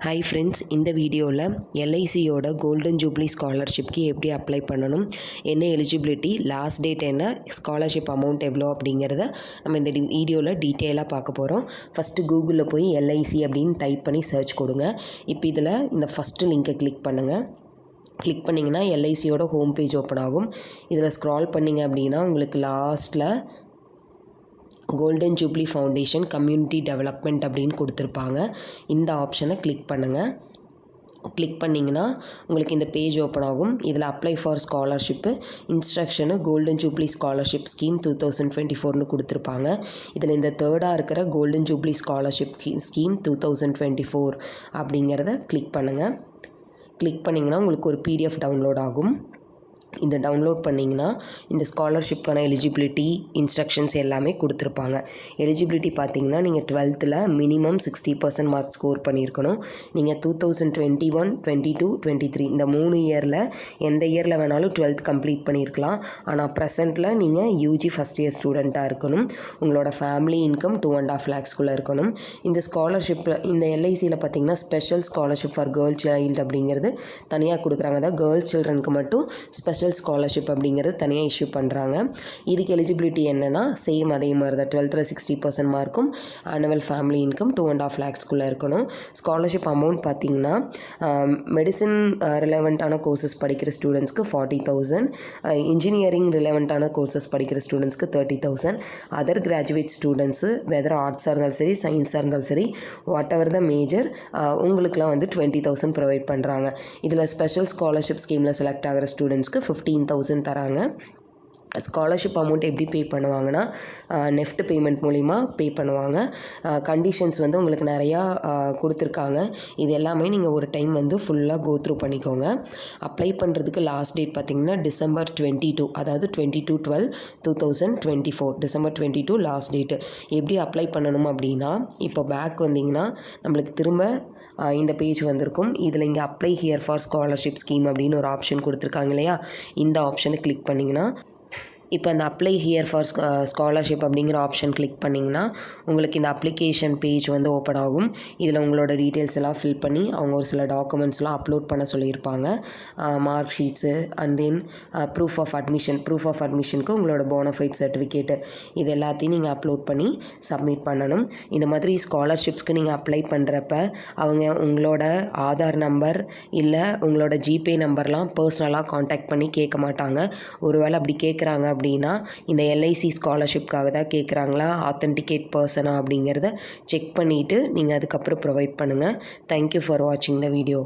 Hi friends, இந்த வீடியோவில் எல்ஐசியோட golden jubilee ஸ்காலர்ஷிப்க்கு எப்படி அப்ளை பண்ணணும், என்ன எலிஜிபிலிட்டி, லாஸ்ட் டேட் என்ன, ஸ்காலர்ஷிப் அமௌண்ட் எவ்வளோ அப்படிங்கிறத நம்ம இந்த வீடியோவில் டீட்டெயிலாக பார்க்க போகிறோம். ஃபஸ்ட்டு கூகுளில் போய் எல்ஐசி அப்படின்னு டைப் பண்ணி சர்ச் கொடுங்க. இப்போ இதில் இந்த ஃபஸ்ட்டு லிங்கை கிளிக் பண்ணுங்கள். கிளிக் பண்ணிங்கன்னா எல்ஐசியோட ஹோம் பேஜ் ஓப்பன் ஆகும். இதில் ஸ்க்ரால் பண்ணிங்க அப்படின்னா உங்களுக்கு லாஸ்ட்டில் golden jubilee foundation community development அப்படின்னு கொடுத்துருப்பாங்க. இந்த ஆப்ஷனை கிளிக் பண்ணுங்கள். கிளிக் பண்ணிங்கன்னா உங்களுக்கு இந்த பேஜ் ஓப்பன் ஆகும். இதில் அப்ளை ஃபார் ஸ்காலர்ஷிப்பு இன்ஸ்ட்ரக்ஷனு கோல்டன் ஜூப்ளி ஸ்காலர்ஷிப் ஸ்கீம் 2024னு கொடுத்துருப்பாங்க. இதில் இந்த தேர்டாக இருக்கிற கோல்டன் ஜூப்ளி ஸ்காலர்ஷிப் ஸ்கீம் 2024 அப்படிங்கிறத கிளிக் பண்ணுங்கள். கிளிக் பண்ணிங்கன்னா உங்களுக்கு ஒரு பிடிஎஃப் டவுன்லோட் ஆகும். இந்த டவுன்லோட் பண்ணிங்கன்னா இந்த ஸ்காலர்ஷிப்கான எலிஜிபிலிட்டி இன்ஸ்ட்ரக்ஷன்ஸ் எல்லாமே கொடுத்துருப்பாங்க. எலிஜிபிலிட்டி பார்த்தீங்கன்னா நீங்கள் 12th மினிமம் 60% மார்க் ஸ்கோர் பண்ணியிருக்கணும். நீங்கள் 2021, 22, 23 இந்த 3 இயரில் எந்த இயரில் வேணாலும் 12th கம்ப்ளீட் பண்ணியிருக்கலாம். ஆனால் ப்ரெசென்ட்டில் நீங்கள் யூஜி ஃபஸ்ட் இயர் ஸ்டூடெண்ட்டாக இருக்கணும். உங்களோட ஃபேமிலி இன்கம் 2.5 lakhsக்குள்ளே இருக்கணும். இந்த ஸ்காலர்ஷிப்பில் இந்த எல்ஐசியில் பார்த்தீங்கன்னா special scholarship for girl child அப்படிங்கிறது தனியாக கொடுக்குறாங்க. அதாவது கேர்ள் சில்ட்ரனுக்கு மட்டும் ஸ்பெஷல் ஸ்காலர்ஷிப் அப்படிங்கிறது தனியாக இஷ்யூ பண்ணுறாங்க. இதுக்கு எலிஜிபிலிட்டி என்னென்னா சேம் அதே மாதிரி தான் 12th 60% மார்க்கும் ஆனுவல் ஃபேமிலி இன்கம் 2.5 lakhsக்குள்ளே இருக்கணும். ஸ்காலர்ஷிப் அமௌண்ட் பார்த்திங்கன்னா மெடிசன் ரிலவெண்ட்டான கோர்சஸ் படிக்கிற ஸ்டூடெண்ட்ஸ்க்கு 40,000, இன்ஜினியரிங் ரிலவெண்ட்டான கோர்சஸ் படிக்கிற ஸ்டூடெண்ட்ஸ்க்கு 30,000, அதர் கிராஜுவேட் ஸ்டூடெண்ட்ஸு வெதர் ஆர்ட்ஸாக இருந்தாலும் சரி சயின்ஸாக இருந்தாலும் சரி வாட் எவர் த மேஜர் உங்களுக்குலாம் வந்து 20,000 ப்ரொவைட் பண்ணுறாங்க. இதில் ஸ்பெஷல் ஸ்காலர்ஷிப் ஸ்கீமில் செலக்ட் ஆகிற ஸ்டூடெண்ட்ஸ்க்கு 15,000 தராங்க. ஸ்காலர்ஷிப் அமௌண்ட் எப்படி பே பண்ணுவாங்கன்னா நெஃப்ட் பேமெண்ட் மூலிமா பே பண்ணுவாங்க. கண்டிஷன்ஸ் வந்து உங்களுக்கு நிறையா கொடுத்துருக்காங்க. இது எல்லாமே நீங்கள் ஒரு டைம் வந்து ஃபுல்லாக கோ த்ரூ பண்ணிக்கோங்க. அப்ளை பண்ணுறதுக்கு லாஸ்ட் டேட் பார்த்திங்கன்னா December 22, அதாவது 22/12/2024 December 22 லாஸ்ட் டேட்டு. எப்படி அப்ளை பண்ணணும் அப்படின்னா இப்போ பேக் வந்தீங்கன்னா நம்மளுக்கு திரும்ப இந்த பேஜ் வந்திருக்கும். இதில் இங்கே apply here for scholarship scheme அப்படின்னு ஒரு ஆப்ஷன் கொடுத்துருக்காங்க இல்லையா, இந்த ஆப்ஷனை கிளிக் பண்ணிங்கன்னா இப்போ அந்த அப்ளை ஹியர் ஃபார் ஸ்காலர்ஷிப் அப்படிங்கிற ஆப்ஷன் கிளிக் பண்ணிங்கன்னா உங்களுக்கு இந்த அப்ளிகேஷன் பேஜ் வந்து ஓப்பன் ஆகும். இதில் உங்களோட டீட்டெயில்ஸ் எல்லாம் ஃபில் பண்ணி அவங்க ஒரு சில டாக்குமெண்ட்ஸ்லாம் அப்லோட் பண்ண சொல்லியிருப்பாங்க. Mark sheets and then proof of அட்மிஷனுக்கு உங்களோட போனஃபைட் சர்டிஃபிகேட்டு இது எல்லாத்தையும் நீங்கள் அப்லோட் பண்ணி சப்மிட் பண்ணணும். இந்த மாதிரி ஸ்காலர்ஷிப்ஸ்க்கு நீங்கள் அப்ளை பண்ணுறப்ப அவங்க உங்களோட ஆதார் நம்பர் இல்லை உங்களோட ஜிபே நம்பர்லாம் பர்சனலாக காண்டாக்ட் பண்ணி கேட்க மாட்டாங்க. ஒருவேளை அப்படி கேட்குறாங்க அப்படின்னா இந்த எல்ஐசி ஸ்காலர்ஷிப்காக தான் கேட்குறாங்களா, ஆத்தென்டிகேட் பர்சனா அப்படிங்கிறத செக் பண்ணிவிட்டு நீங்கள் அதுக்கப்புறம் ப்ரொவைட் பண்ணுங்கள். தேங்க்யூ ஃபார் வாட்சிங் த வீடியோ.